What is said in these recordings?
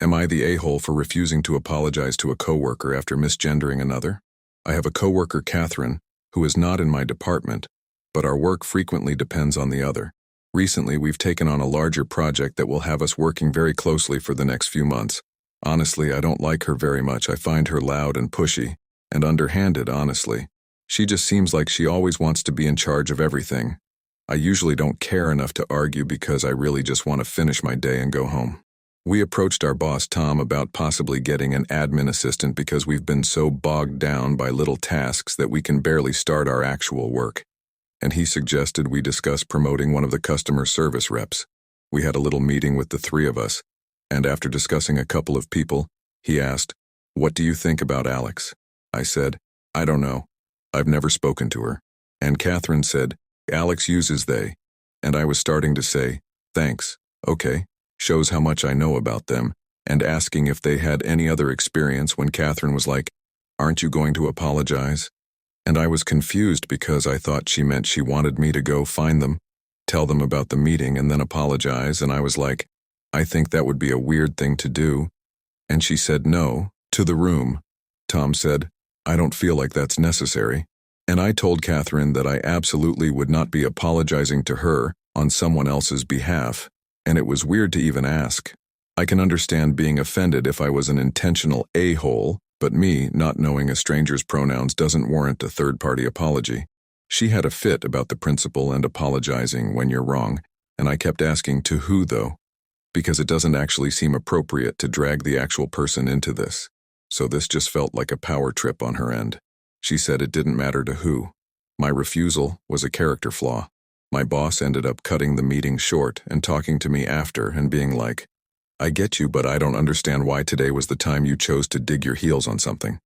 Am I the a-hole for refusing to apologize to a coworker after misgendering another? I have a coworker, Catherine, who is not in my department, but our work frequently depends on the other. Recently, we've taken on a larger project that will have us working very closely for the next few months. Honestly, I don't like her very much. I find her loud and pushy, and underhanded, honestly. She just seems like she always wants to be in charge of everything. I usually don't care enough to argue because I really just want to finish my day and go home. We approached our boss, Tom, about possibly getting an admin assistant because we've been so bogged down by little tasks that we can barely start our actual work. And he suggested we discuss promoting one of the customer service reps. We had a little meeting with the three of us, and after discussing a couple of people, he asked, "What do you think about Alex?" I said, "I don't know. I've never spoken to her." And Catherine said, "Alex uses they." And I was starting to say, "Thanks, okay." Shows how much I know about them, and asking if they had any other experience when Catherine was like, "Aren't you going to apologize?" And I was confused because I thought she meant she wanted me to go find them, tell them about the meeting, and then apologize, and I was like, I think that would be a weird thing to do. And she said no, to the room. Tom said, "I don't feel like that's necessary." And I told Catherine that I absolutely would not be apologizing to her on someone else's behalf. And it was weird to even ask. I can understand being offended if I was an intentional a-hole, but me not knowing a stranger's pronouns doesn't warrant a third-party apology. She had a fit about the principle and apologizing when you're wrong, and I kept asking to who though, because it doesn't actually seem appropriate to drag the actual person into this. So this just felt like a power trip on her end. She said it didn't matter to who. My refusal was a character flaw. My boss ended up cutting the meeting short and talking to me after and being like, "I get you, but I don't understand why today was the time you chose to dig your heels on something."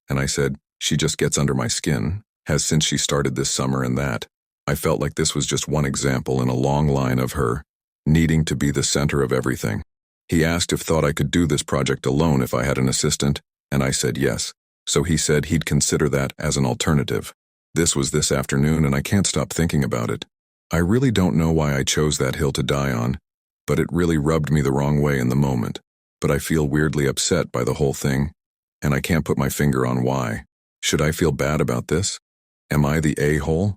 And I said, "She just gets under my skin, has since she started this summer and that." I felt like this was just one example in a long line of her needing to be the center of everything. He asked if thought I could do this project alone if I had an assistant, and I said yes. So he said he'd consider that as an alternative. This was this afternoon and I can't stop thinking about it. I really don't know why I chose that hill to die on, but it really rubbed me the wrong way in the moment. But I feel weirdly upset by the whole thing, and I can't put my finger on why. Should I feel bad about this? Am I the a-hole?